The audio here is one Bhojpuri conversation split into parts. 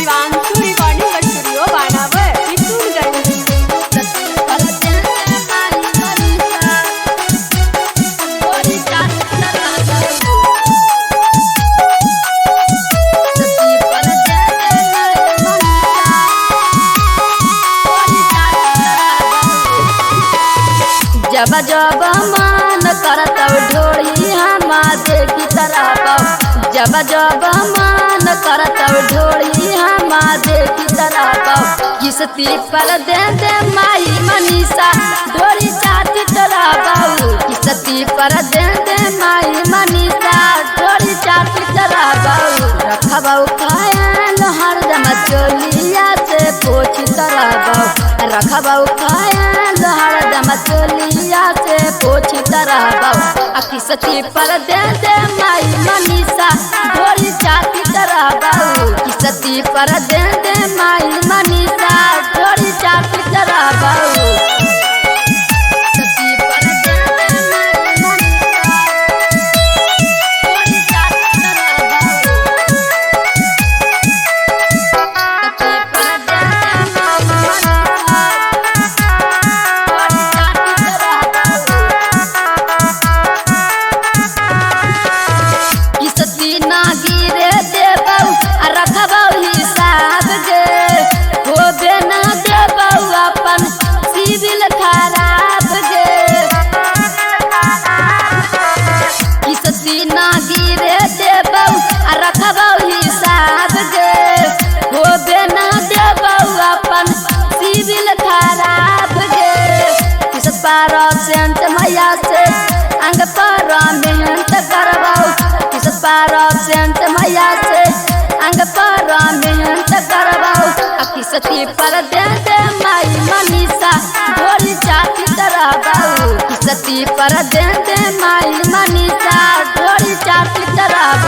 शिवांशु रिकॉर्डिंग स्टूडियो बानावर किशोरगंज। जब जब मन करत ढोली हम देखी तरफ, जब जब मन करत ढोली हम देखी तरफ, किस्ती पर दे दे माई मनीषा ढोली चाटी तरफ, किस्ती पर दे दे माई मनीषा ढोली चाटी तरफ, रखबौ खायल हरदम चोलिया से पोछी तरफ, रखबौ खायल हरदम चोलिया से पोछी तरफ, किस्ती पर दे दे माई मनीषा ढोली चाटी तरफ, किस्ती पर दे दे माई मनीषा ढोली चाटी तरफ। सेंट मैया से अंग पर मेहनत करवाओ, किस पार सेंट मैया से अंग पर मेहनत करवाओ, किस्ती पर दे दे माई मनीषा ढोली चाटी तरफ, किस्ती पर दे दे माई मनीषा ढोली चाटी तरफ।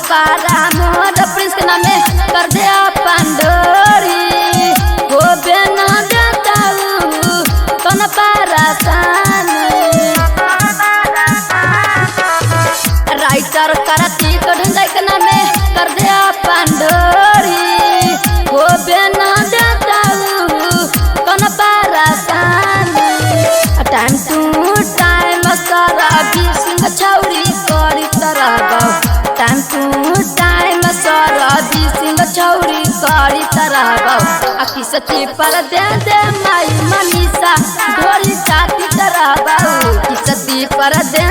पारा मोर प्रिंस में कर दे अपन डोरी, हो बिना देताऊ कौन परेशान, राइटर करती ढंडकना में कर दे अपन डोरी, हो बिना देताऊ कौन परेशान, टाइम टू टाइम सारा सिंह छौरी करी तरफ, टाइम टू टाइम सरदी सिंह छौरी करी तरफ, किस्ती पर दे दे माई मनीषा ढोली चाटी तरफ, किस्ती पर दे